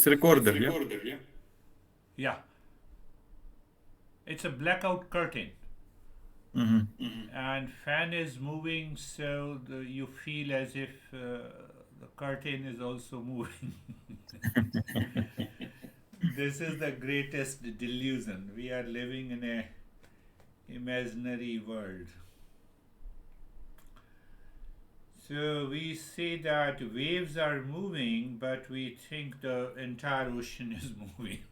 recorder, yeah? Yeah, it's a blackout curtain, Mm-hmm. and fan is moving, so you feel as if the curtain is also moving. This is the greatest delusion. We are living in a imaginary world. So we say that waves are moving, but we think the entire ocean is moving.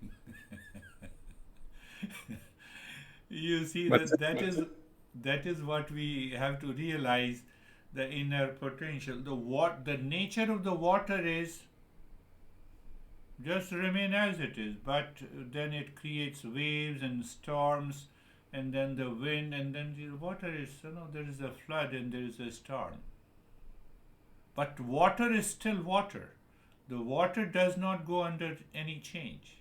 You see But that is what we have to realize, the inner potential. The nature of the water is just remain as it is, but then it creates waves and storms, and then the wind, and then the water is, there is a flood and there is a storm. But water is still water. The water does not go under any change.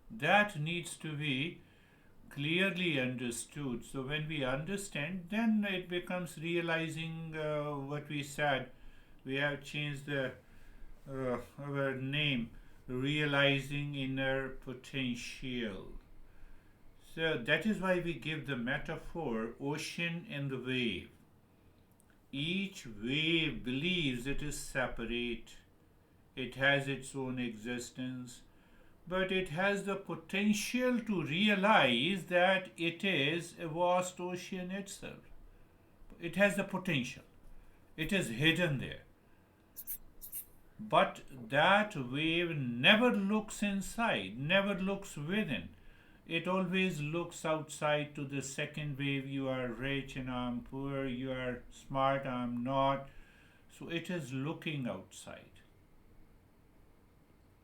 That needs to be clearly understood. So when we understand, then it becomes realizing what we said. We have changed our name, realizing inner potential. So that is why we give the metaphor ocean and the wave. Each wave believes it is separate, it has its own existence, but it has the potential to realize that it is a vast ocean itself. It has the potential, it is hidden there. But that wave never looks inside, never looks within. It always looks outside to the second wave. You are rich and I'm poor, you are smart, I'm not. So it is looking outside.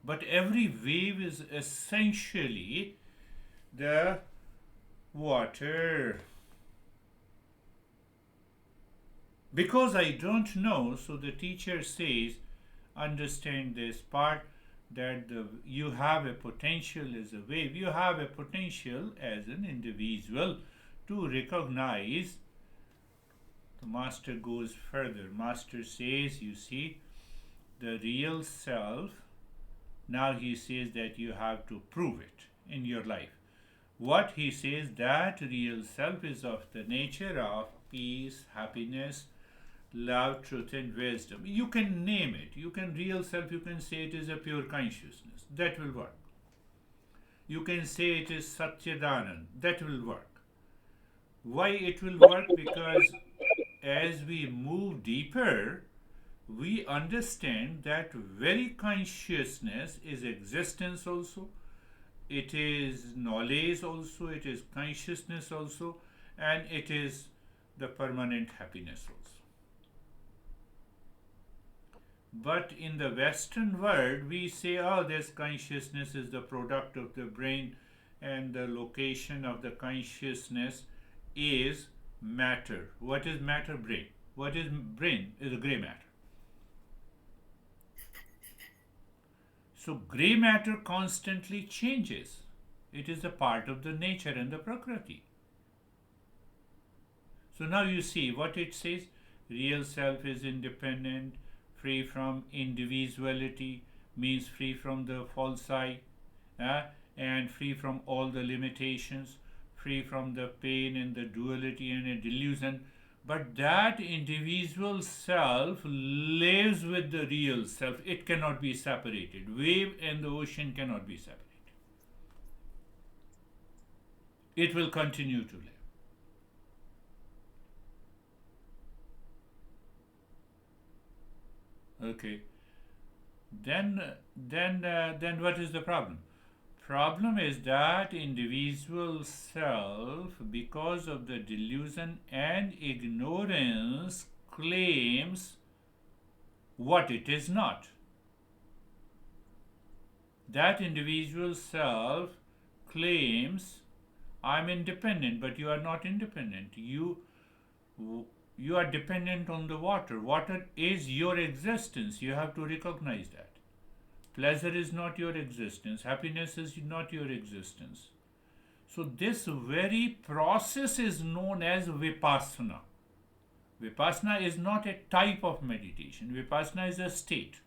But every wave is essentially the water. Because I don't know, so the teacher says, understand this part, that you have a potential as a wave, you have a potential as an individual to recognize. The master goes further. Master says, you see, the real self, now he says that you have to prove it in your life. What he says, that real self is of the nature of peace, happiness, love, truth, and wisdom. You can name it. You can real self, you can say it is a pure consciousness. That will work. You can say it is Satchidanand. That will work. Why it will work? Because as we move deeper, we understand that very consciousness is existence also, it is knowledge also, it is consciousness also, and it is the permanent happiness also. But in the Western world, we say, oh, this consciousness is the product of the brain, and the location of the consciousness is matter. What is matter? Brain. What is brain? Is a gray matter. So, gray matter constantly changes. It is a part of the nature and the Prakriti. So, now you see what it says, real self is independent, free from individuality, means free from the false I, and free from all the limitations, free from the pain and the duality and a delusion. But that individual self lives with the real self. It cannot be separated. Wave and the ocean cannot be separated. It will continue to live. Okay. Then what is the problem? Problem is that individual self, because of the delusion and ignorance, claims what it is not. That individual self claims, I'm independent, but you are not independent. You are dependent on the water. Water is your existence. You have to recognize that. Pleasure is not your existence. Happiness is not your existence. So, this very process is known as vipassana. Vipassana is not a type of meditation, vipassana is a state.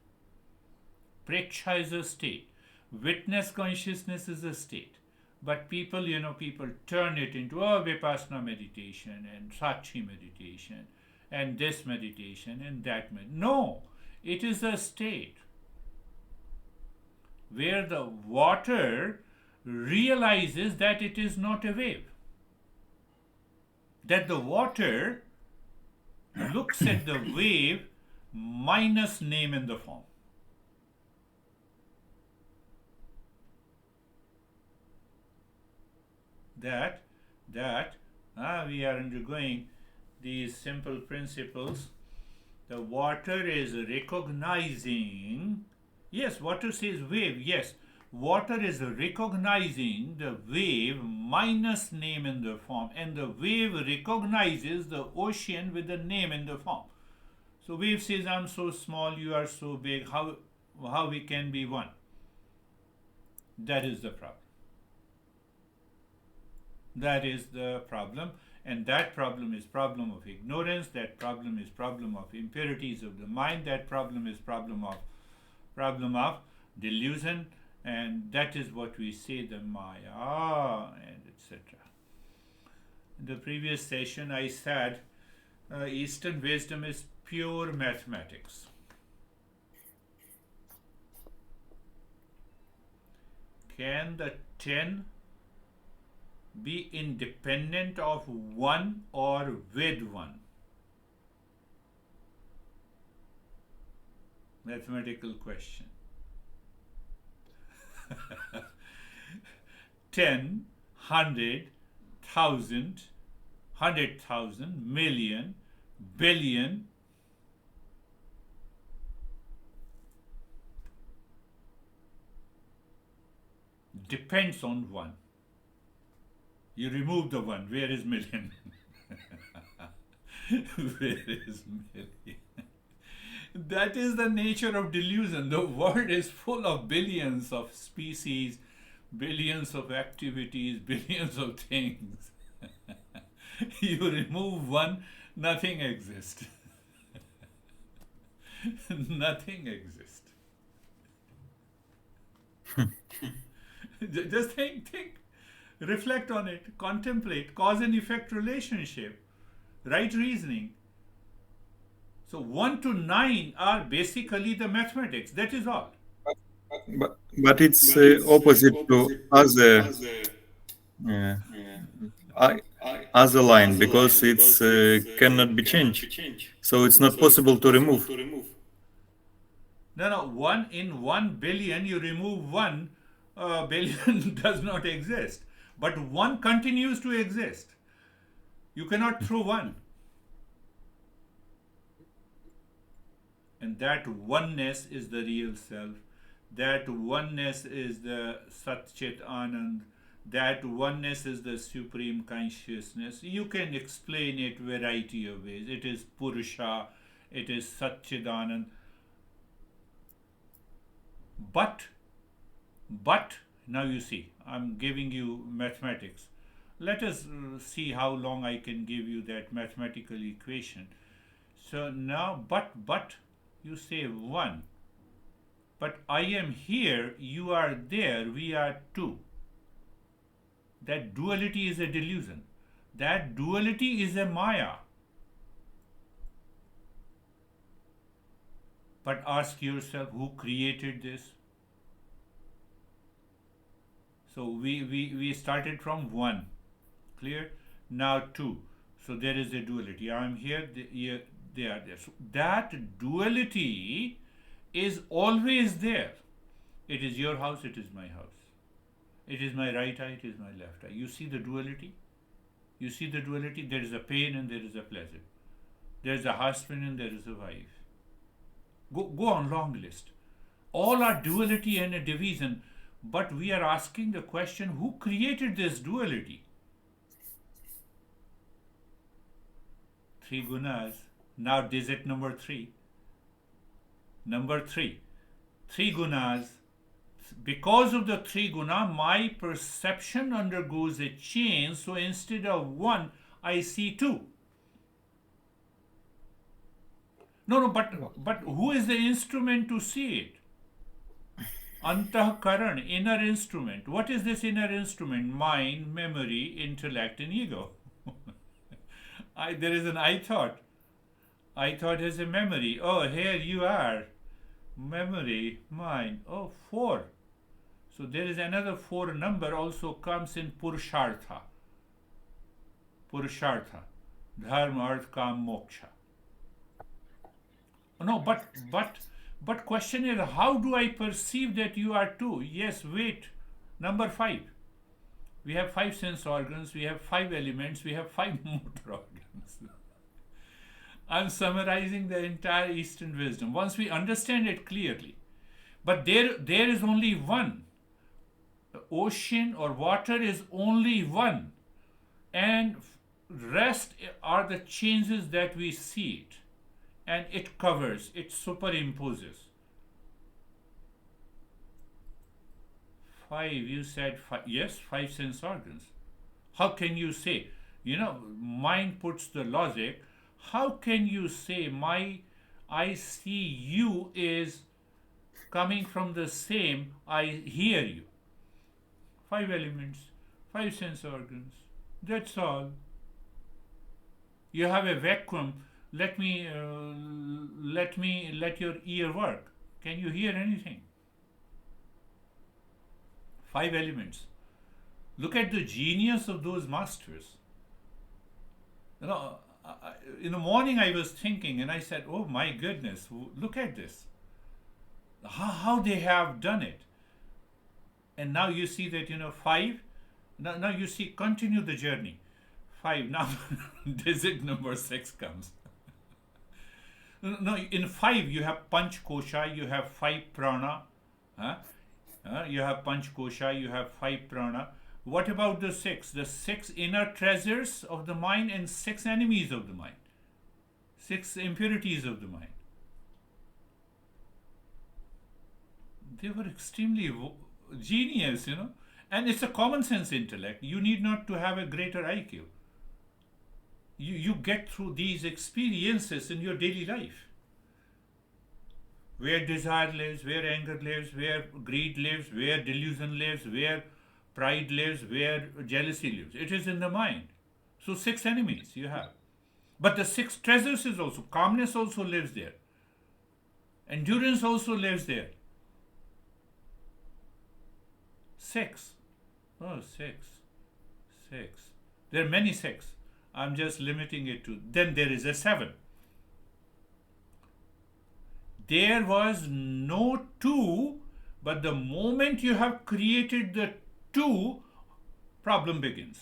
Preksha is a state. Witness consciousness is a state. But people, people turn it into Vipassana meditation and Sakshi meditation and this meditation and that meditation. No, it is a state where the water realizes that it is not a wave. That the water looks at the wave minus name and the form. That we are undergoing these simple principles. The water is recognizing, yes, water says wave, yes, water is recognizing the wave minus name in the form, and the wave recognizes the ocean with the name in the form. So wave says, I'm so small, you are so big, how we can be one? That is the problem. That is the problem, and that problem is problem of ignorance, that problem is problem of impurities of the mind, that problem is problem of delusion, and that is what we say, the Maya, and etc. In the previous session I said Eastern wisdom is pure mathematics. Can the 10 be independent of 1 or with 1? Mathematical question. 10, 100, 1,000, 100,000, million, billion. Depends on 1. You remove the 1. Where is million? Where is million? That is the nature of delusion. The world is full of billions of species, billions of activities, billions of things. You remove 1, nothing exists. Nothing exists. Just think. Reflect on it, contemplate, cause and effect relationship, right reasoning. So 1 to 9 are basically the mathematics, that is all. But it's opposite to other uh, I- other line, because it's cannot be changed. So it's not possible to remove. No, 1 in 1 billion, you remove 1 billion does not exist. But 1 continues to exist. You cannot throw 1. And that oneness is the real self. That oneness is the Sat Chit Anand. That oneness is the supreme consciousness. You can explain it variety of ways. It is Purusha, it is Sat Chit Anand. But, now you see, I'm giving you mathematics. Let us see how long I can give you that mathematical equation. So now, but, you say 1. But I am here, you are there, we are 2. That duality is a delusion. That duality is a Maya. But ask yourself, who created this? So we started from 1. Clear? Now 2. So there is a duality. I am here, they are there. So that duality is always there. It is your house, it is my house. It is my right eye, it is my left eye. You see the duality? You see the duality? There is a pain and there is a pleasure. There is a husband and there is a wife. Go on long list. All are duality and a division, but we are asking the question, who created this duality? 3 gunas. Now digit number 3. Number 3. 3 gunas. Because of the 3 guna, my perception undergoes a change. So instead of 1, I see 2. No, but who is the instrument to see it? Antahkaran, inner instrument. What is this inner instrument? Mind, memory, intellect, and ego. There is an I thought. I thought is a memory. Oh, here you are. Memory, mind. Oh, four. So there is another four number also comes in Purushartha. Purushartha. Dharma, Arth, Kam, Moksha. No, but question is, how do I perceive that you are two? Yes, wait. Number five. We have five sense organs, we have five elements, we have five motor organs. I'm summarizing the entire Eastern wisdom. Once we understand it clearly, but there is only one. The ocean or water is only one, and rest are the changes that we see it, and it covers, it superimposes. Five, you said five. Yes, five sense organs. How can you say, mind puts the logic, how can you say my I see you is coming from the same I hear you? Five elements, five sense organs. That's all. You have a vacuum. Let your ear work. Can you hear anything? Five elements. Look at the genius of those masters. You know, in the morning I was thinking and I said, oh my goodness, look at this. How they have done it. And now you see that, five. Now you see, continue the journey. Five. Now, digit number six comes. No, in five you have Panch Kosha, you have five prana. Huh? You have Panch Kosha, you have five prana. What about the six? The six inner treasures of the mind and six enemies of the mind. Six impurities of the mind. They were extremely genius, And it's a common sense intellect. You need not to have a greater IQ. You get through these experiences in your daily life. Where desire lives, where anger lives, where greed lives, where delusion lives, where pride lives, where jealousy lives. It is in the mind. So six enemies you have. But the six treasures is also, calmness also lives there. Endurance also lives there. Six. Oh, six. Six. There are many six. I'm just limiting it to. Then there is a seven. There was no two, but the moment you have created the two, problem begins.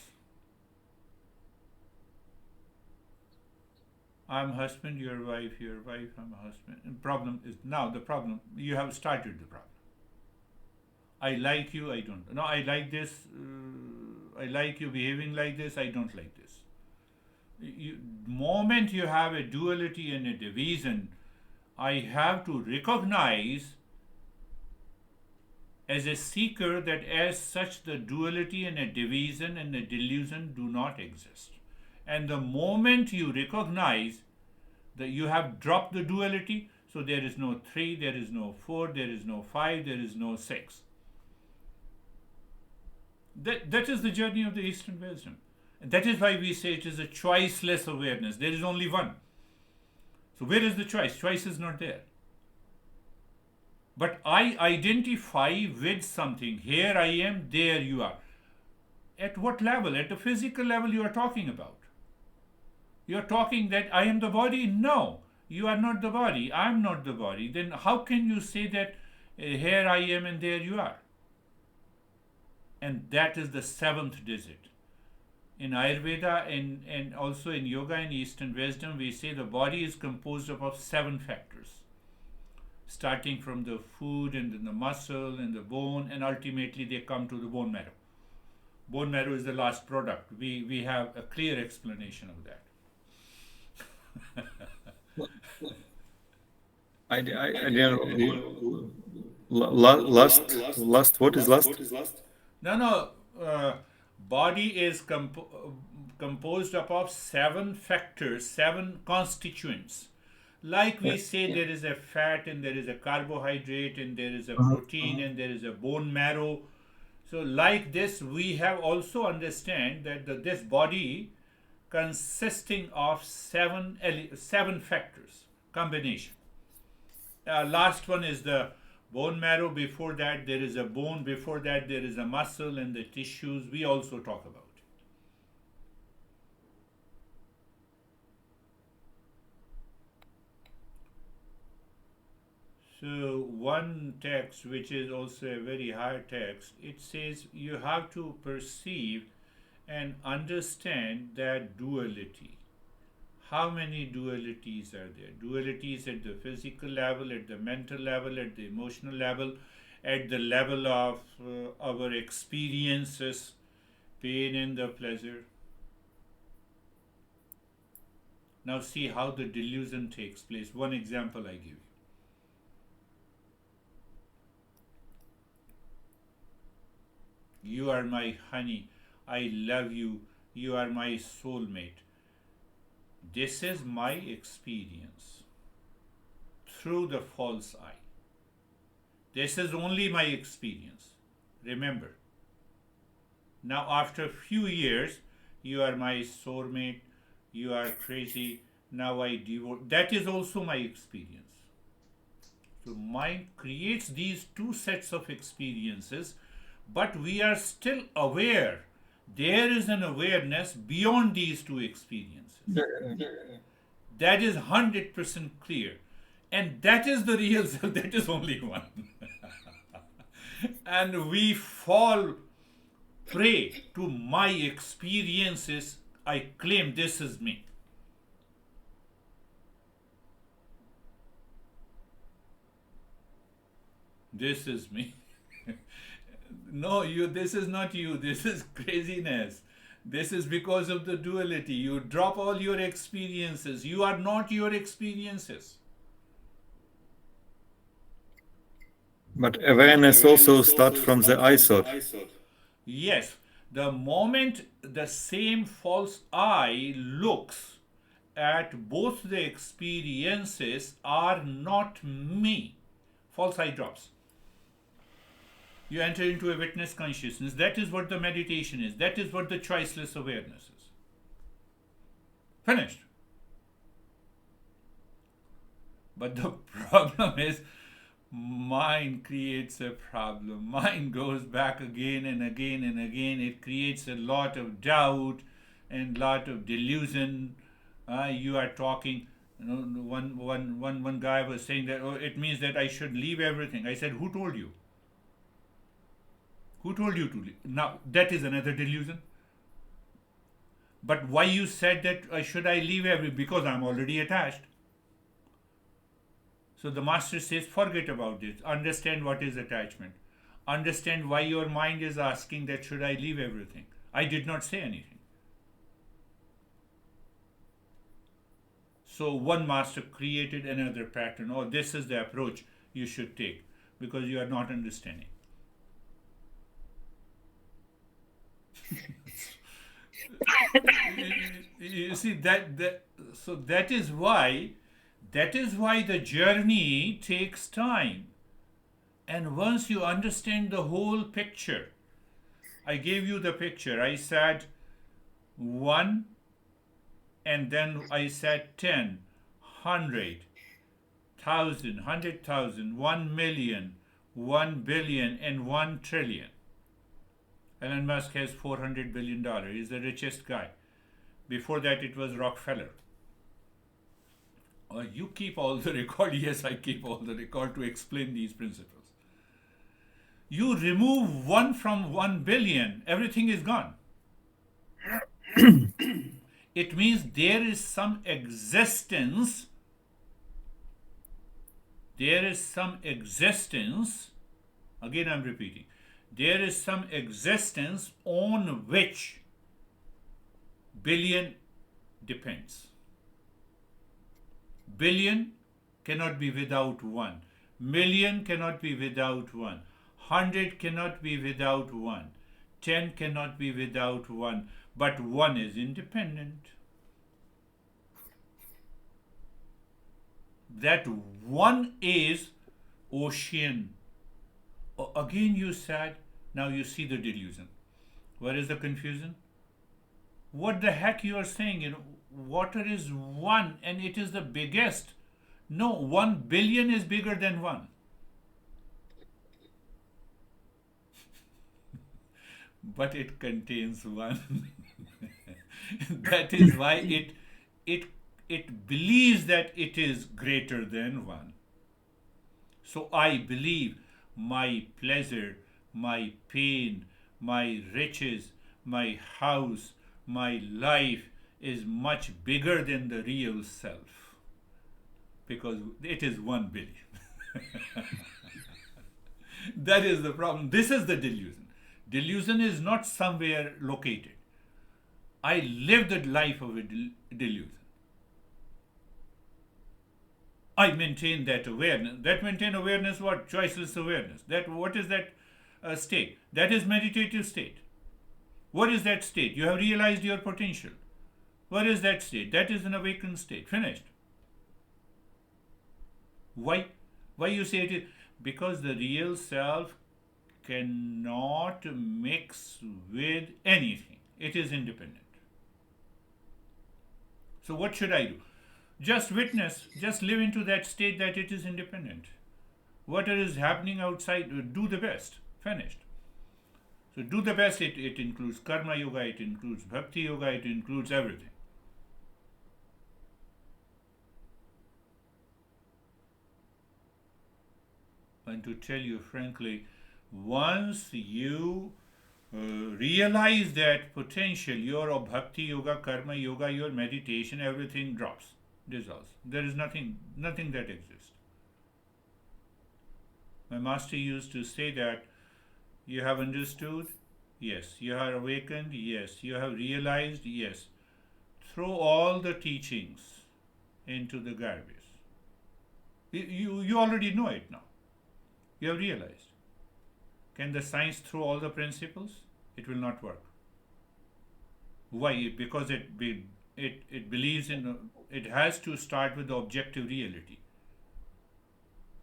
I'm husband, you're wife, I'm a husband. And problem is now the problem. You have started the problem. I like you, I don't. No, I like this. I like you behaving like this. I don't like this. Moment you have a duality and a division, I have to recognize as a seeker that as such the duality and a division and a delusion do not exist. And the moment you recognize that you have dropped the duality, so there is no three, there is no four, there is no five, there is no six. That is the journey of the Eastern wisdom. And that is why we say it is a choiceless awareness. There is only one. So where is the choice? Choice is not there. But I identify with something. Here I am, there you are. At what level? At the physical level you are talking about. You are talking that I am the body? No, you are not the body. I am not the body. Then how can you say that here I am and there you are? And that is the seventh digit. In Ayurveda and also in yoga and Eastern wisdom, we say the body is composed of seven factors, starting from the food and then the muscle and the bone, and ultimately they come to the bone marrow. Bone marrow is the last product. We have a clear explanation of that. I didn't. Last. What is last? No. Body is composed of seven factors, seven constituents. Like Yeah. we say, there is a fat and there is a carbohydrate and there is a Mhm. protein and there is a bone marrow. So, like this, we have also understand that this body consisting of seven factors combination. Last one is the bone marrow. Before that, there is a bone. Before that, there is a muscle and the tissues. We also talk about. So one text, which is also a very high text, it says you have to perceive and understand that duality. How many dualities are there? Dualities at the physical level, at the mental level, at the emotional level, at the level of our experiences, pain and the pleasure. Now see how the delusion takes place. One example I give you. You are my honey. I love you. You are my soulmate. This is my experience through the false eye. This is only my experience. Remember. Now, after a few years, you are my soulmate. You are crazy. Now I divorce. That is also my experience. So, mind creates these two sets of experiences, but we are still aware. There is an awareness beyond these two experiences. Yeah. That is 100% clear. And that is the real self, that is only one. And we fall prey to my experiences. I claim this is me. This is me. No, this is not you. This is craziness. This is because of the duality. You drop all your experiences. You are not your experiences. But awareness also starts from the I thought. Yes, the moment the same false eye looks at both the experiences are not me, false eye drops. You enter into a witness consciousness. That is what the meditation is. That is what the choiceless awareness is. Finished. But the problem is, mind creates a problem. Mind goes back again and again and again. It creates a lot of doubt and lot of delusion. You are talking. One guy was saying that, oh, it means that I should leave everything. I said, who told you? Who told you to leave? Now that is another delusion. But why you said that should I leave everything? Because I'm already attached. So the master says, forget about this. Understand what is attachment. Understand why your mind is asking that should I leave everything. I did not say anything. So one master created another pattern. Oh, this is the approach you should take because you are not understanding. You see that so that is why the journey takes time. And once you understand the whole picture, I gave you the picture. I said one, and then I said 10, 100, 1,000, 100,000, 1,000,000, 1 billion, and 1 trillion. Elon Musk has $400 billion. He's the richest guy. Before that, it was Rockefeller. You keep all the record. Yes, I keep all the record to explain these principles. You remove one from 1 billion, everything is gone. It means there is some existence. There is some existence. Again, I'm repeating. There is some existence on which billion depends. Billion cannot be without one. Million cannot be without one. 100 cannot be without one. 10 cannot be without one. But one is independent. That one is ocean. Again, you said, now you see the delusion. Where is the confusion? What the heck you are saying? Water is one and it is the biggest. No, 1 billion is bigger than one. But it contains one. That is why it it believes that it is greater than one. So I believe my pleasure, my pain, my riches, my house, my life is much bigger than the real self because it is 1 billion. That is the problem. This is the delusion. Delusion is not somewhere located. I live the life of a delusion. I maintain that awareness. That maintain awareness what? Choiceless awareness. That what is that state? That is meditative state. What is that state? You have realized your potential. What is that state? That is an awakened state. Finished. Why? Why you say it is? Because the real self cannot mix with anything. It is independent. So what should I do? Just witness, just live into that state that it is independent. Whatever is happening outside, do the best. Finished. So do the best. It includes karma yoga, it includes bhakti yoga, it includes everything. And to tell you frankly, once you realize that potential, your bhakti yoga, karma yoga, your meditation, everything drops, dissolves. There is nothing that exists. My master used to say that you have understood, yes. You are awakened, yes. You have realized, yes. Throw all the teachings into the garbage. You already know it now. You have realized. Can the science throw all the principles? It will not work. Why? Because it believes in, it has to start with the objective reality.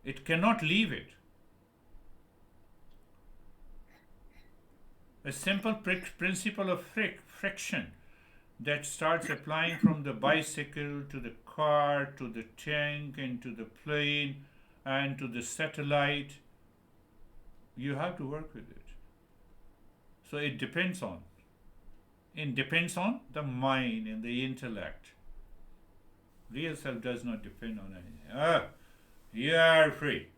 It cannot leave it. A simple principle of friction that starts applying from the bicycle to the car to the tank and to the plane and to the satellite. You have to work with it. So it depends on the mind and the intellect. Real self does not depend on anything. You are free.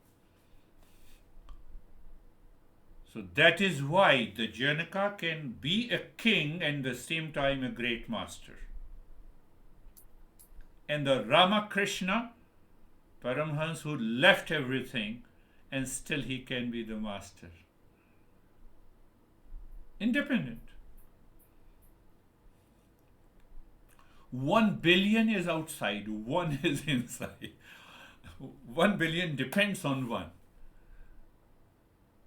So that is why the Janaka can be a king and at the same time a great master. And the Ramakrishna, Paramhans, who left everything and still he can be the master. Independent. 1 billion is outside, one is inside. 1 billion depends on one.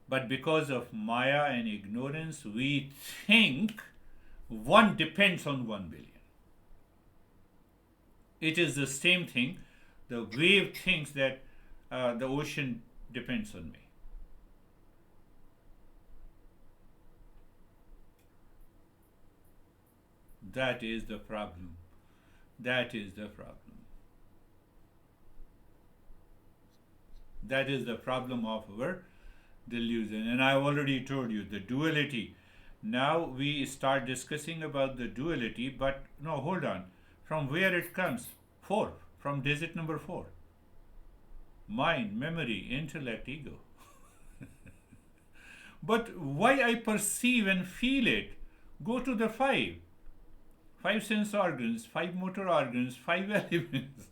But because of Maya and ignorance, we think one depends on 1 billion. It is the same thing. The wave thinks that the ocean depends on me. That is the problem. That is the problem. That is the problem of our delusion. And I've already told you the duality. Now we start discussing about the duality, but no, hold on. From where it comes? 4. From digit number 4. Mind, memory, intellect, ego. But why I perceive and feel it? Go to the 5. 5 sense organs, 5 motor organs, 5 elements.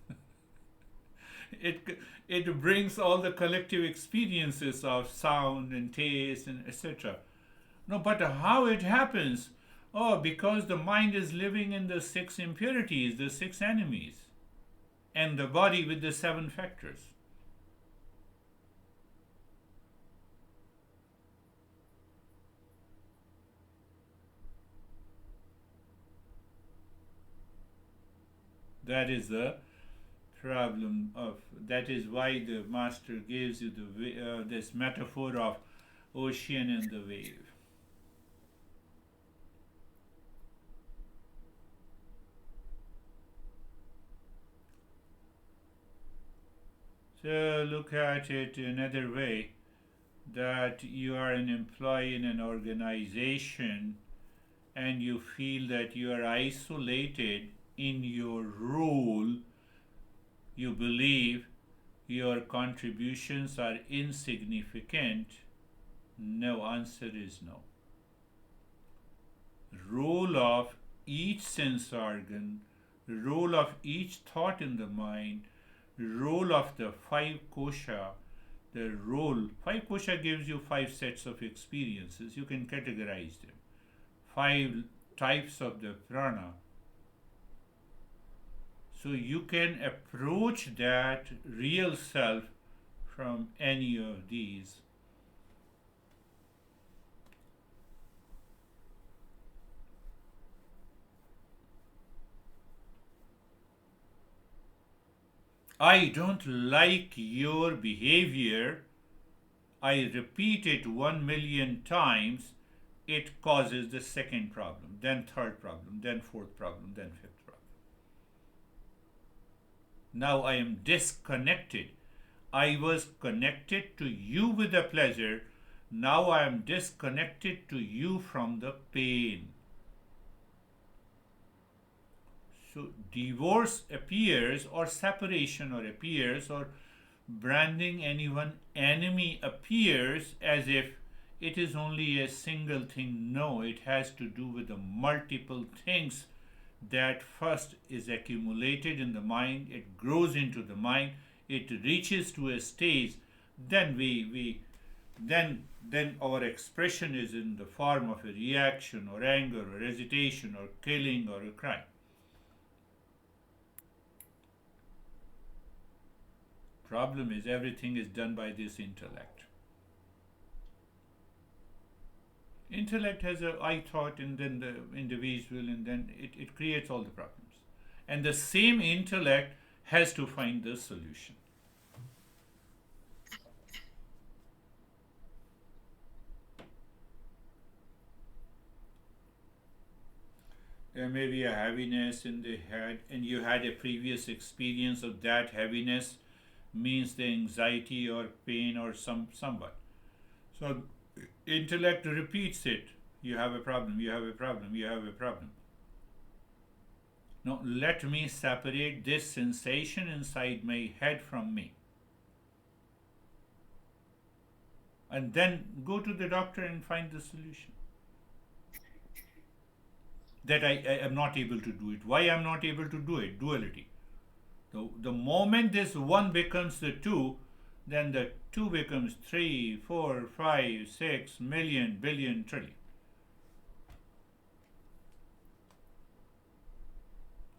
it brings all the collective experiences of sound and taste and etc. No, but how it happens? Oh, because the mind is living in the 6 impurities, the 6 enemies, and the body with the 7 factors. That is the problem of that is why the master gives you this metaphor of ocean and the wave. So look at it another way, that you are an employee in an organization and you feel that you are isolated in your role. You believe your contributions are insignificant. No, answer is no. Role of each sense organ, role of each thought in the mind, role of the five kosha, the role, five kosha gives you five sets of experiences. You can categorize them. Five types of the prana. So you can approach that real self from any of these. I don't like your behavior. I repeat it 1 million times. It causes the second problem, then third problem, then fourth problem, then fifth problem. Now I am disconnected. I was connected to you with the pleasure. Now I am disconnected to you from the pain. So divorce appears, or separation or appears, or branding anyone enemy appears as if it is only a single thing. No, it has to do with the multiple things that first is accumulated in the mind, it grows into the mind, it reaches to a stage, then then our expression is in the form of a reaction or anger or hesitation or killing or a crime. Problem is everything is done by this intellect. Intellect has a I thought and then the individual, and then it creates all the problems. And the same intellect has to find the solution. There may be a heaviness in the head, and you had a previous experience of that heaviness, means the anxiety or pain or somewhat. So intellect repeats it. You have a problem, you have a problem, you have a problem. Now let me separate this sensation inside my head from me. And then go to the doctor and find the solution. That I am not able to do it. Why I am not able to do it? Duality. The moment this one becomes the two, then the two becomes 3, 4, 5, 6 million, billion, trillion.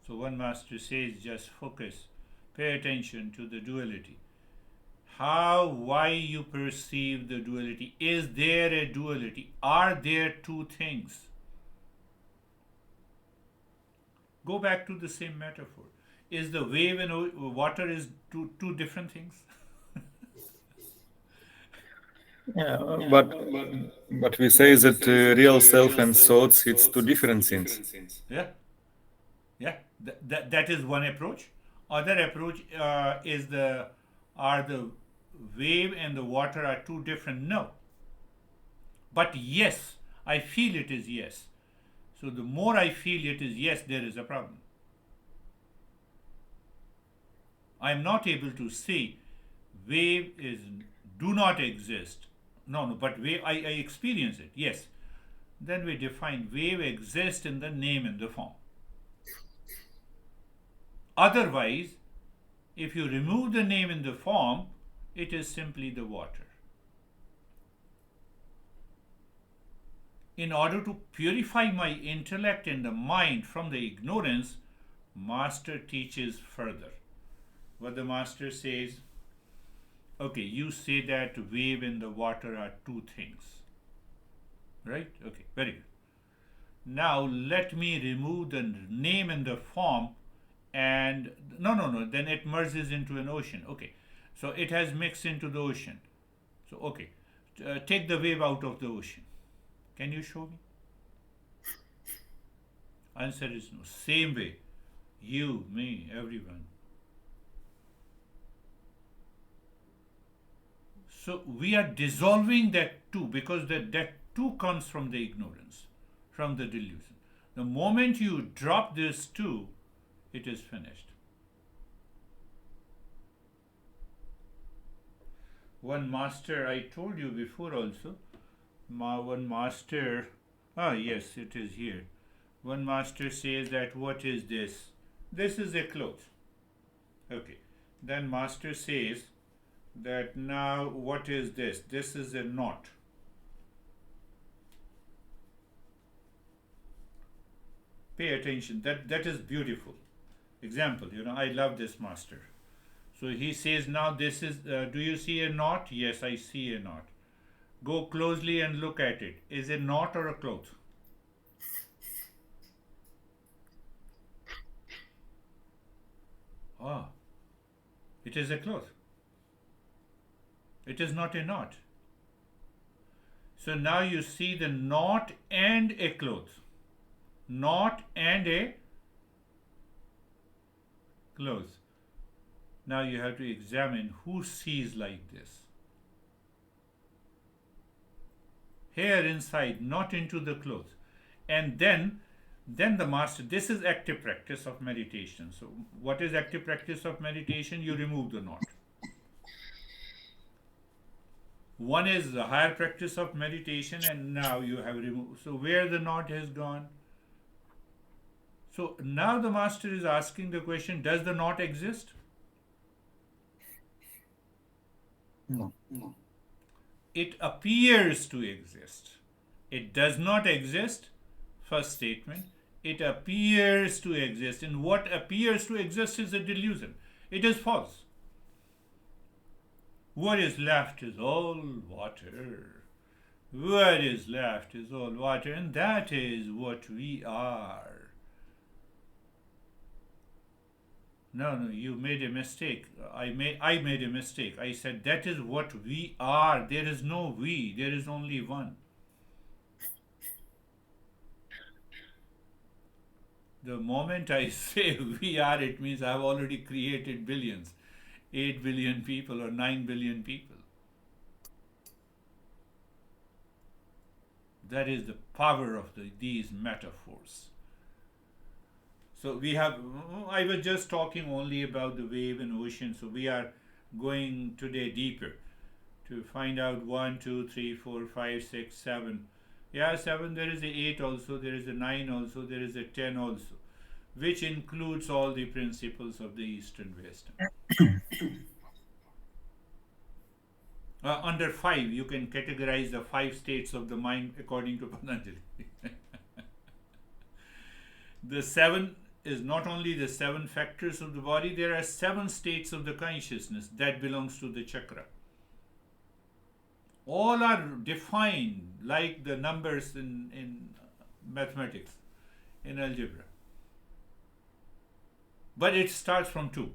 So one master says just focus, pay attention to the duality. How, why you perceive the duality? Is there a duality? Are there two things? Go back to the same metaphor. Is the wave and water is two different things? Yeah, but we say that real self and thoughts, it's two different things. Yeah, yeah. That is one approach. Other approach is the are the wave and the water are two different? No. But yes, I feel it is yes. So the more I feel it is yes, there is a problem. I am not able to say wave is do not exist. No, but wave I experience it. Yes. Then we define wave exists in the name and the form. Otherwise, if you remove the name and the form, it is simply the water. In order to purify my intellect and the mind from the ignorance, Master teaches further. What the Master says, okay, you say that wave and the water are two things. Right? Okay, very good. Now let me remove the name and the form and no, then it merges into an ocean. Okay, so it has mixed into the ocean. So okay, take the wave out of the ocean. Can you show me? Answer is no. Same way, you, me, everyone. So we are dissolving that too, because that too comes from the ignorance, from the delusion. The moment you drop this too, it is finished. One master, I told you before also, one master, yes, it is here. One master says that what is this? This is a cloth. Okay. Then master says that now what is this? This is a knot. Pay attention. That is beautiful. Example, I love this master. So he says now this is. Do you see a knot? Yes, I see a knot. Go closely and look at it. Is it a knot or a cloth? Ah, it is a cloth. It is not a knot. So now you see the knot and a cloth. Knot and a cloth. Now you have to examine who sees like this. Here inside, not into the cloth. And then the master, this is active practice of meditation. So what is active practice of meditation? You remove the knot. One is the higher practice of meditation, and now you have removed. So where the knot has gone? So now the master is asking the question, does the knot exist? No. It appears to exist. It does not exist. First statement. It appears to exist. And what appears to exist is a delusion. It is false. What is left is all water. What is left is all water, and that is what we are. No, you made a mistake. I made a mistake. I said that is what we are. There is no we. There is only one. The moment I say we are, it means I've already created billions, 8 billion people or 9 billion people. That is the power of these metaphors. So we have, I was just talking only about the wave and ocean, so we are going today deeper to find out 1, 2, 3, 4, 5, 6, 7. Yeah, 7, there is a 8 also, there is a 9 also, there is a 10 also, which includes all the principles of the Eastern wisdom. Under 5, you can categorize the 5 states of the mind according to Patanjali. The 7 is not only the 7 factors of the body, there are 7 states of the consciousness that belongs to the chakra. All are defined like the numbers in mathematics, in algebra. But it starts from 2.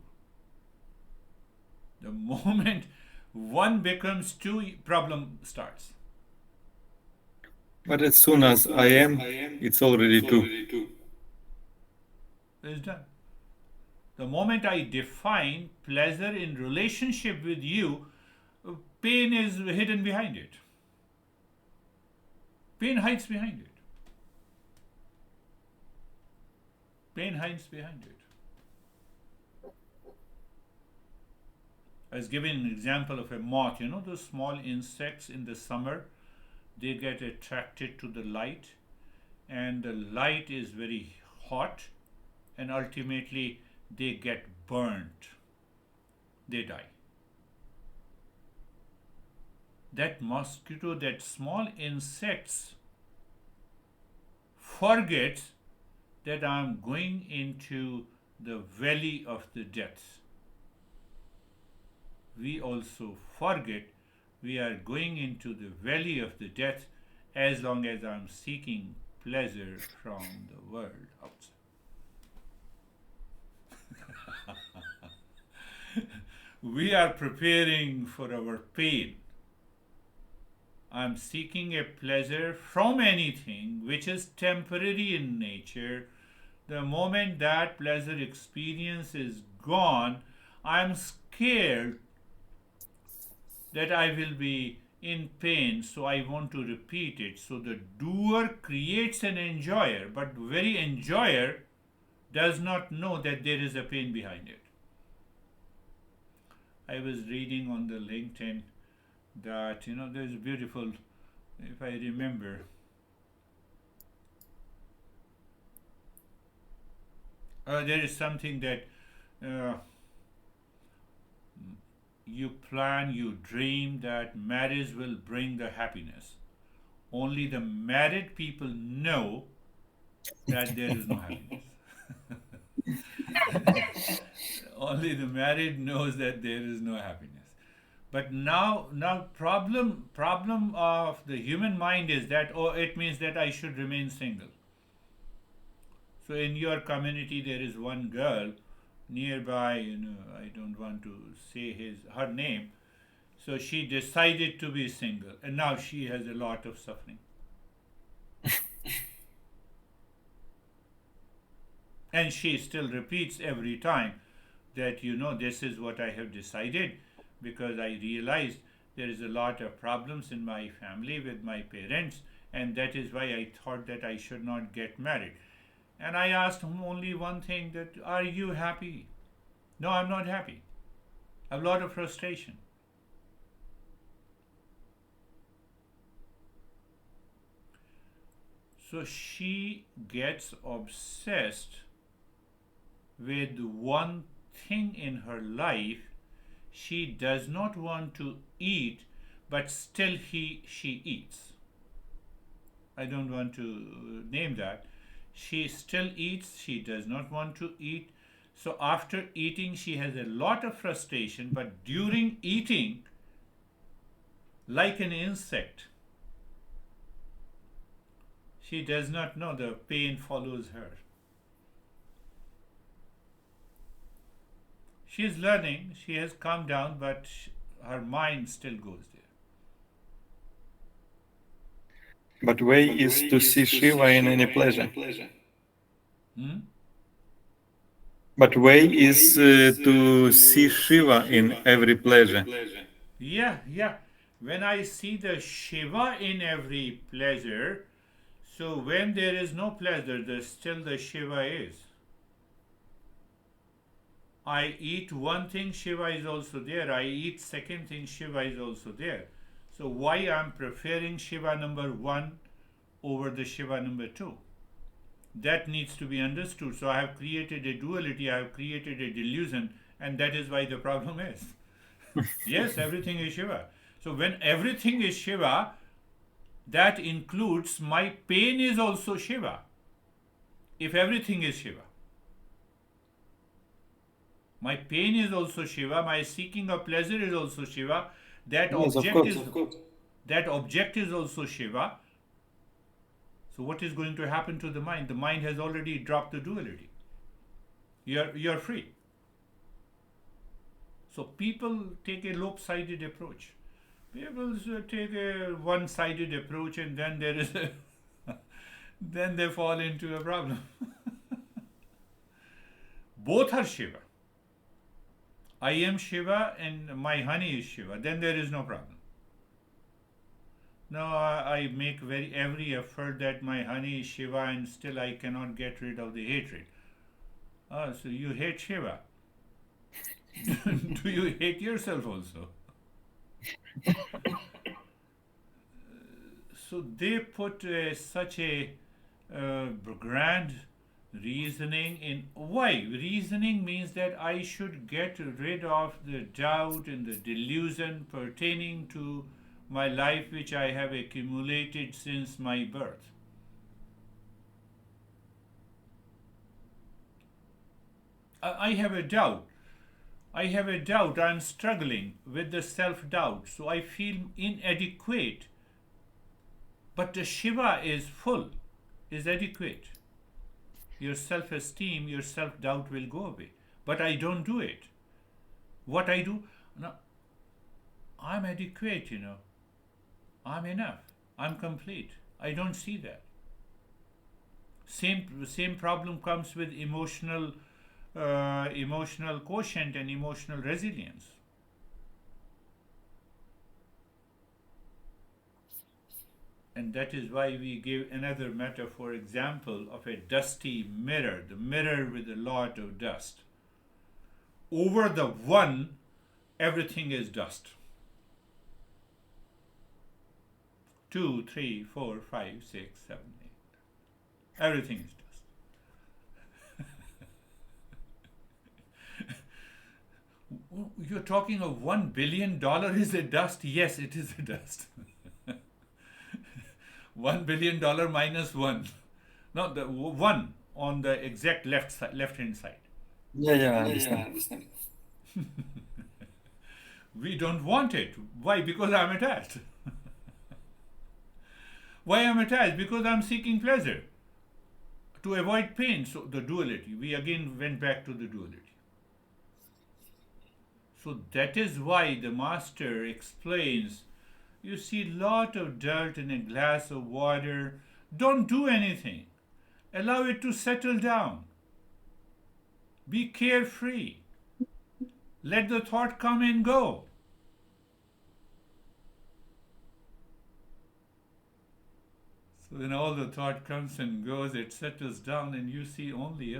The moment 1 becomes 2, problem starts. But as soon as I am, it's already two. It's done. The moment I define pleasure in relationship with you, pain is hidden behind it. Pain hides behind it. Pain hides behind it. I was giving an example of a moth. You know those small insects in the summer? They get attracted to the light, and the light is very hot, and ultimately they get burnt. They die. That mosquito, that small insects, forgets that I'm going into the valley of the death. We also forget we are going into the valley of the death as long as I'm seeking pleasure from the world outside. We are preparing for our pain. I'm seeking a pleasure from anything which is temporary in nature. The moment that pleasure experience is gone, I'm scared that I will be in pain, so I want to repeat it. So the doer creates an enjoyer, but the very enjoyer does not know that there is a pain behind it. I was reading on the LinkedIn that there's a beautiful, if I remember, there is something that uh, you plan, you dream that marriage will bring the happiness. Only the married people know that there is no happiness. Only the married knows that there is no happiness. But now problem of the human mind is that, oh, it means that I should remain single. So in your community there is one girl nearby, I don't want to say her name. So she decided to be single, and now she has a lot of suffering. And she still repeats every time that, this is what I have decided, because I realized there is a lot of problems in my family with my parents, and that is why I thought that I should not get married. And I asked him only one thing, that are you happy? No, I'm not happy. I have a lot of frustration. So she gets obsessed with one thing in her life. She does not want to eat, but still she eats. I don't want to name that. She still eats, she does not want to eat. So after eating, she has a lot of frustration, but during eating, like an insect, she does not know the pain follows her. She is learning, she has calmed down, but her mind still goes there. But way is to see Shiva in any pleasure. Hmm? But way is to see Shiva in every pleasure. Yeah, yeah. When I see the Shiva in every pleasure, so when there is no pleasure, still the Shiva is. I eat one thing, Shiva is also there. I eat second thing, Shiva is also there. So why I'm preferring Shiva number one over the Shiva number two? That needs to be understood. So I have created a duality, I have created a delusion, and that is why the problem is. Yes, everything is Shiva. So when everything is Shiva, that includes my pain is also Shiva. If everything is Shiva, my pain is also Shiva, my seeking of pleasure is also Shiva, that Yes, of object course. is that object is also Shiva. So what is going to happen to the mind? The mind has already dropped the duality. You're free. So people take a lopsided approach. People take a one-sided approach, and then there is a then they fall into a problem. Both are Shiva. I am Shiva and my honey is Shiva. Then there is no problem. No, I make every effort that my honey is Shiva, and still I cannot get rid of the hatred. Ah, so you hate Shiva. Do you hate yourself also? So they put such a grand reasoning in. Why? Reasoning means that I should get rid of the doubt and the delusion pertaining to my life which I have accumulated since my birth. I have a doubt. I have a doubt. I'm struggling with the self doubt. So I feel inadequate. But the Shiva is full, is adequate. Your self esteem, your self doubt will go away. But I don't do it. What I do? No, I'm adequate, I'm enough. I'm complete. I don't see that. Same problem comes with emotional quotient and emotional resilience. And that is why we give another metaphor example of a dusty mirror, the mirror with a lot of dust. Over the one, everything is dust. Two, three, four, five, six, seven, eight. Everything is dust. You're talking of $1 billion is a dust? Yes, it is a dust. $1 billion minus one. No, the one on the exact left hand side. Yeah, yeah, I Yeah, yeah, I understand. understand. We don't want it. Why? Because I'm attached. Why I'm attached? Because I'm seeking pleasure to avoid pain. So the duality. We again went back to the duality. So that is why the master explains, you see lot of dirt in a glass of water, don't do anything. Allow it to settle down. Be carefree. Let the thought come and go. So when all the thought comes and goes, it settles down and you see only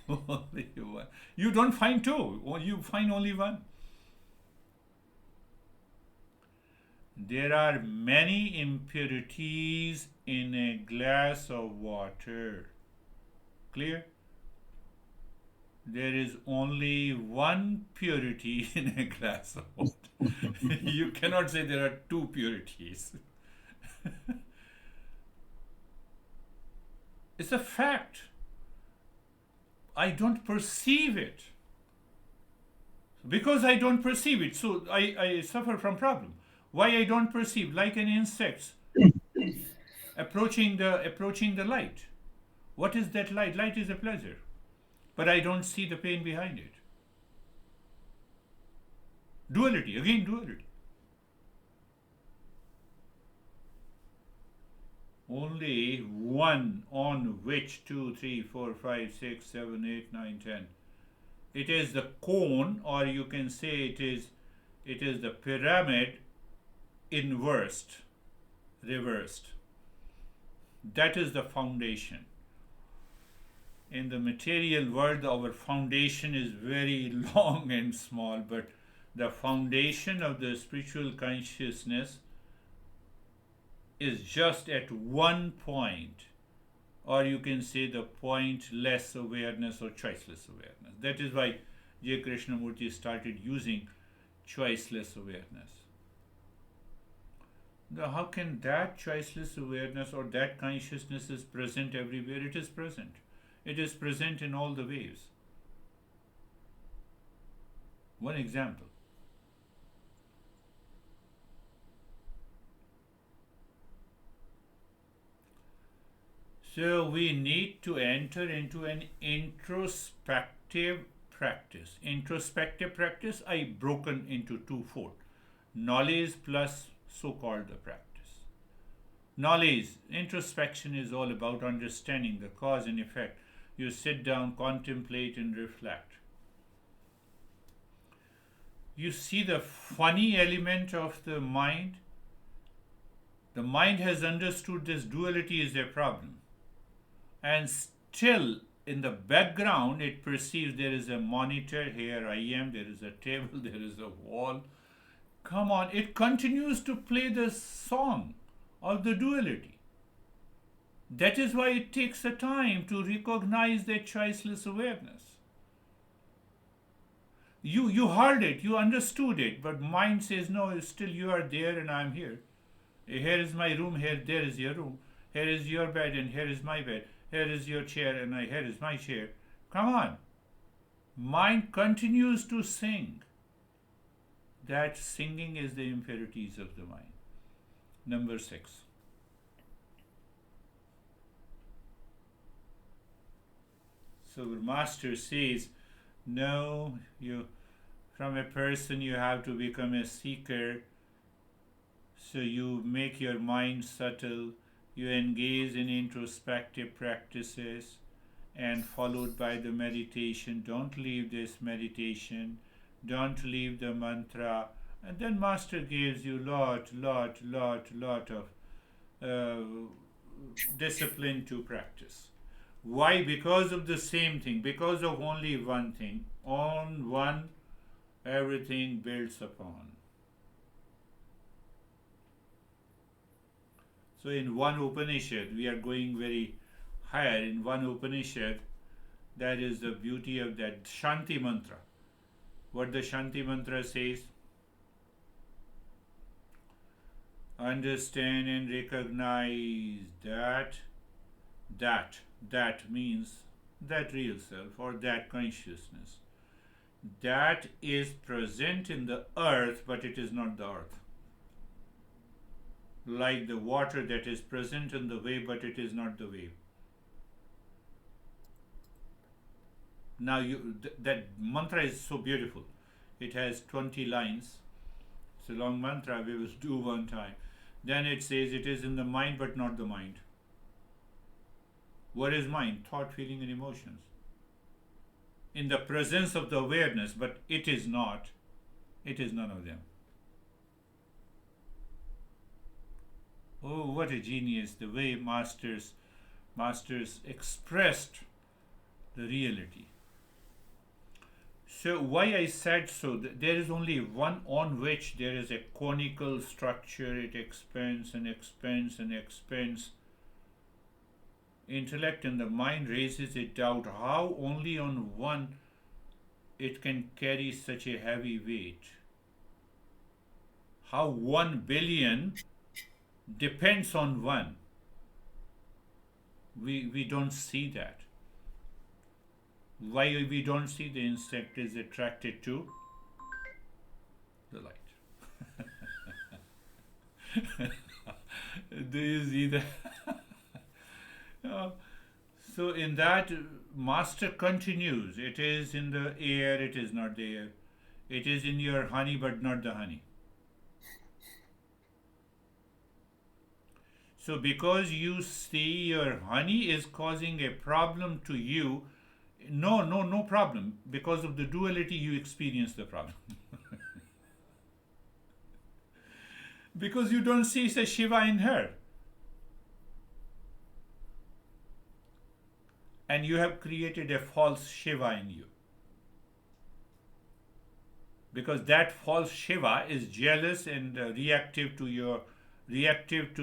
only one. You don't find two, or you find only one. There are many impurities in a glass of water. Clear? There is only one purity in a glass of water. You cannot say there are two purities. It's a fact. I don't perceive it. Because I don't perceive it, so I suffer from problem. Why I don't perceive? Like an insect approaching the light. What is that light? Light is a pleasure. But I don't see the pain behind it. Duality, again duality. Only one on which 2, 3, 4, 5, 6, 7, 8, 9, 10. It is the cone, or you can say it is the pyramid inversed, reversed. That is the foundation. In the material world, our foundation is very long and small, but the foundation of the spiritual consciousness is just at one point, or you can say the pointless awareness or choiceless awareness. That is why J. Krishnamurti started using choiceless awareness. Now, how can that choiceless awareness or that consciousness is present everywhere? It is present. It is present in all the waves. One example. So we need to enter into an introspective practice. Introspective practice I broken into twofold. Knowledge plus so-called the practice. Knowledge, introspection is all about understanding the cause and effect. You sit down, contemplate and reflect. You see the funny element of the mind. The mind has understood this duality is a problem. And still in the background it perceives there is a monitor, here I am, there is a table, there is a wall. Come on, it continues to play the song of the duality. That is why it takes a time to recognize that choiceless awareness. You heard it, you understood it, but mind says no, still you are there and I am here. Here is my room, there is your room. Here is your bed and here is my bed. Here is your chair and here is my chair. Come on. Mind continues to sing. That singing is the impurities of the mind. Number 6. So the master says, no, From a person, you have to become a seeker. So you make your mind subtle, you engage in introspective practices, and followed by the meditation. Don't leave this meditation, don't leave the mantra. And then Master gives you lot of uh, discipline to practice. Why? Because of the same thing, because of only one thing. On one, everything builds upon. So in one Upanishad, we are going very higher. In one Upanishad, that is the beauty of that Shanti mantra. What the Shanti mantra says: understand and recognize that means that real self or that consciousness that is present in the earth, but it is not the earth. Like the water that is present in the wave, but it is not the wave. Now, that mantra is so beautiful. It has 20 lines. It's a long mantra. We will do one time. Then it says it is in the mind, but not the mind. What is mind? Thought, feeling, and emotions. In the presence of the awareness, but it is not. It is none of them. Oh, what a genius! The way masters expressed the reality. So why I said so? There is only one on which there is a conical structure. It expands and expands and expands. Intellect and the mind raises it doubt how only on one it can carry such a heavy weight. How 1 billion depends on one. We don't see that. Why we don't see? The insect is attracted to the light. Do you see that? Uh, so in that, master continues. It is in the air, it is not there. It is in your honey, but not the honey. So because you see your honey is causing a problem to you, no problem. Because of the duality, you experience the problem. Because you don't see a Shiva in her. And you have created a false Shiva in you. Because that false Shiva is jealous and reactive to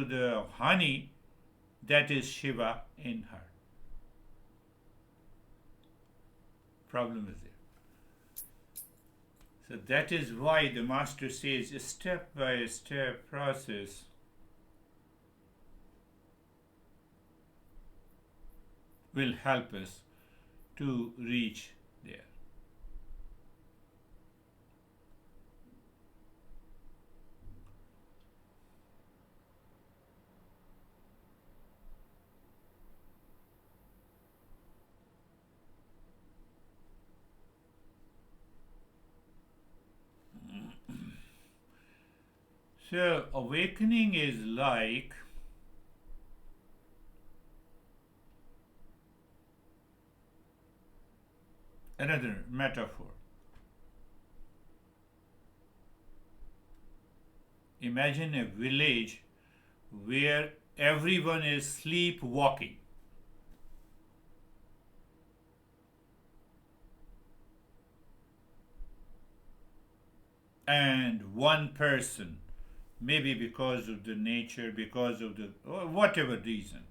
the honey that is Shiva in her. Problem is there. So that is why the master says a step by step process will help us to reach there. So awakening is like another metaphor. Imagine a village where everyone is sleepwalking. And one person, maybe because of the nature, because of the or whatever reason,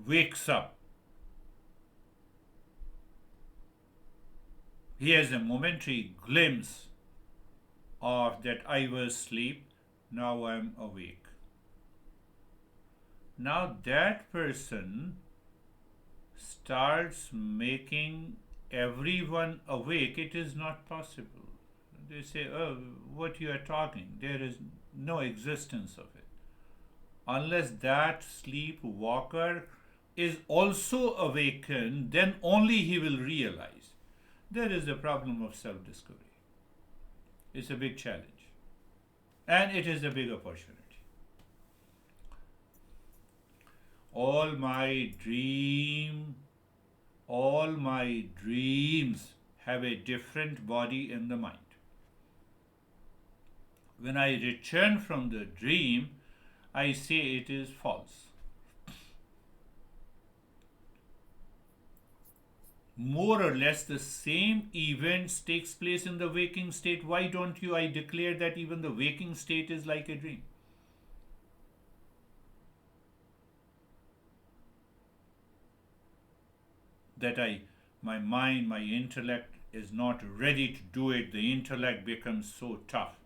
wakes up. He has a momentary glimpse of that I was asleep, now I'm awake. Now that person starts making everyone awake. It is not possible. They say, oh, what you are talking, there is no existence of it. Unless that sleepwalker is also awakened, then only he will realize. there is the problem of self discovery. It's a big challenge, and it is a big opportunity. All my dream, all my dreams have a different body in the mind. When I return from the dream, I say it is false. More or less the same events takes place in the waking state. Why don't you I declare that even the waking state is like a dream? That my mind, my intellect is not ready to do it. The intellect becomes so tough.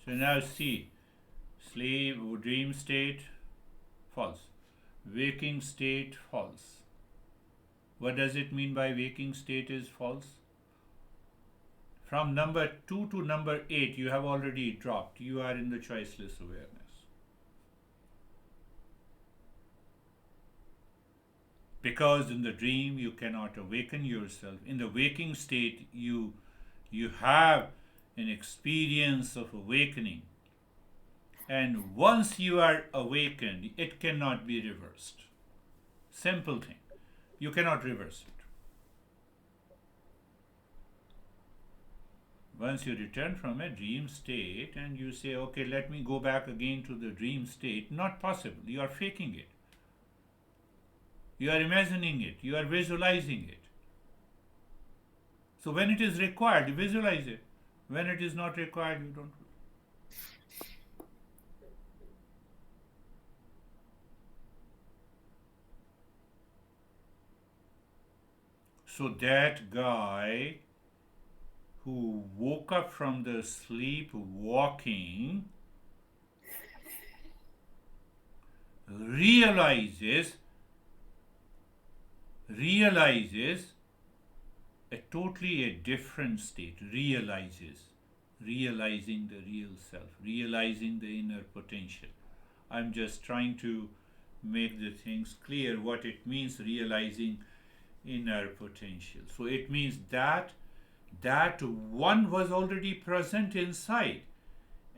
So now see, sleep, dream state, false. Waking state, false. What does it mean by waking state is false? From number 2 to number 8, you have already dropped. You are in the choiceless awareness. Because in the dream you cannot awaken yourself. In the waking state, you have an experience of awakening. And once you are awakened, it cannot be reversed. Simple thing. You cannot reverse it. Once you return from a dream state and you say, okay, let me go back again to the dream state, not possible. You are faking it. You are imagining it. You are visualizing it. So when it is required, you visualize it. When it is not required, you don't. So that guy who woke up from the sleep walking realizes a totally a different state, realizing the real self, realizing the inner potential. I'm just trying to make the things clear what it means realizing inner potential. So it means that one was already present inside,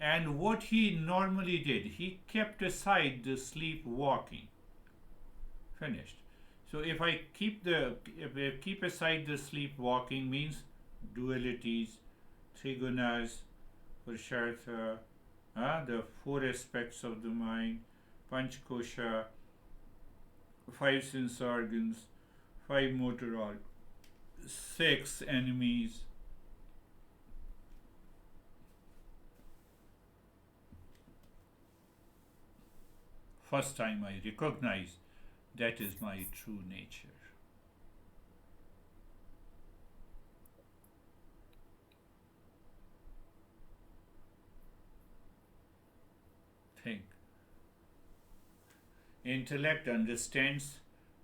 and what he normally did, he kept aside the sleepwalking. Finished. So if I keep aside the sleepwalking means dualities, trigunas, purushartha, the four aspects of the mind, panchkosha, five sense organs, five motor organs, six enemies. First time I recognize that is my true nature. Think. Intellect understands,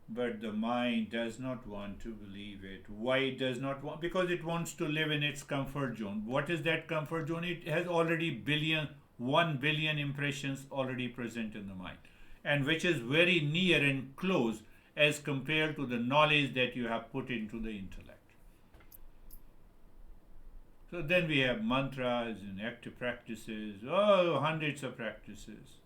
but the mind does not want to believe it. Why it does not want? Because it wants to live in its comfort zone. What is that comfort zone? It has already 1 billion impressions already present in the mind, and which is very near and close as compared to the knowledge that you have put into the intellect. So then we have mantras and active practices, hundreds of practices.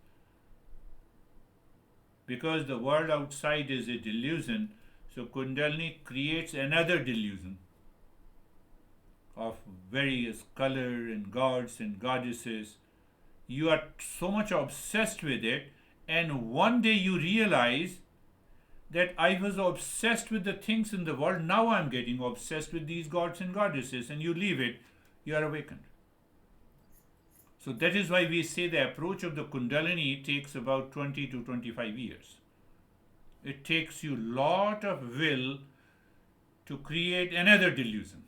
Because the world outside is a delusion, so Kundalini creates another delusion of various color and gods and goddesses. You are so much obsessed with it, and one day you realize that I was obsessed with the things in the world, now I'm getting obsessed with these gods and goddesses, and you leave it, you are awakened. So that is why we say the approach of the Kundalini takes about 20 to 25 years. It takes you lot of will to create another delusion.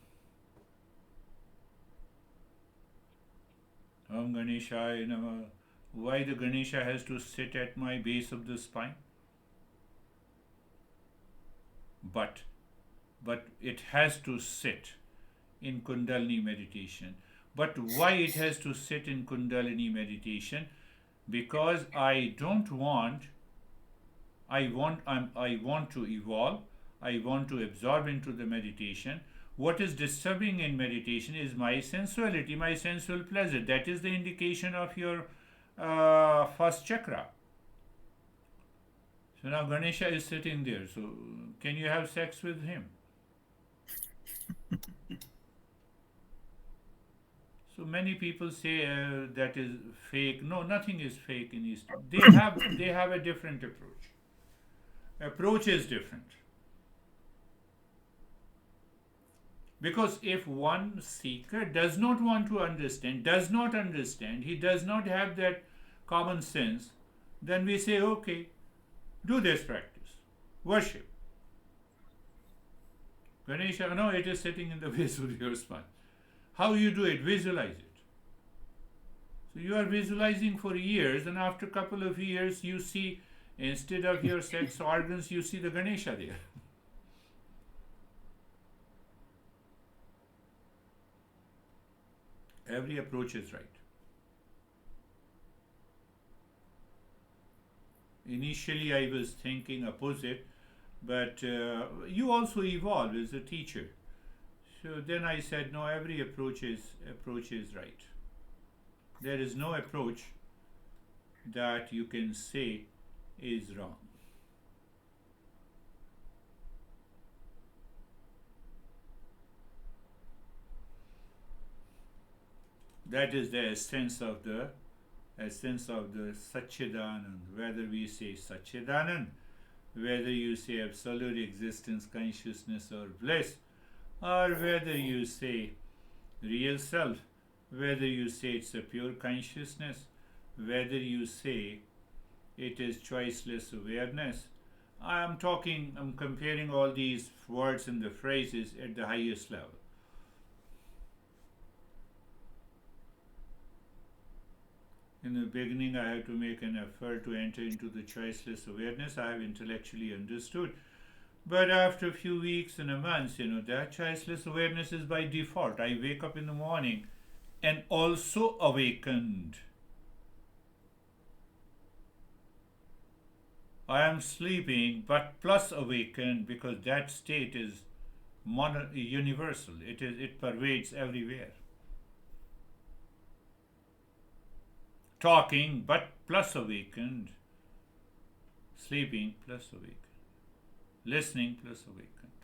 Om Ganeshaya Namah. Why the Ganesha has to sit at my base of the spine? But it has to sit in Kundalini meditation. But why it has to sit in Kundalini meditation? because I want to evolve. I want to absorb into the meditation. What is disturbing in meditation is my sensuality, my sensual pleasure. That is the indication of your first chakra. So now Ganesha is sitting there. So can you have sex with him? So many people say that is fake. No, nothing is fake in East. They have a different approach. Approach is different. Because if one seeker does not want to understand, does not understand, he does not have that common sense, then we say, okay, do this practice. Worship. Ganesha, no, it is sitting in the base of your spine. How you do it? Visualize it. So you are visualizing for years, and after a couple of years, you see, instead of your sex organs, you see the Ganesha there. Every approach is right. Initially, I was thinking opposite, but you also evolve as a teacher. So then I said, no, every approach is right. There is no approach that you can say is wrong. That is the essence of the Satchidanand. Whether we say Satchidanand, whether you say absolute existence, consciousness, or bliss, or whether you say real self, whether you say it's a pure consciousness, whether you say it is choiceless awareness. I'm comparing all these words and the phrases at the highest level. In the beginning, I had to make an effort to enter into the choiceless awareness. I have intellectually understood. But after a few weeks and a month, that choiceless awareness is by default. I wake up in the morning and also awakened. I am sleeping but plus awakened, because that state is universal. It pervades everywhere. Talking but plus awakened, sleeping plus awakened, listening plus awakened.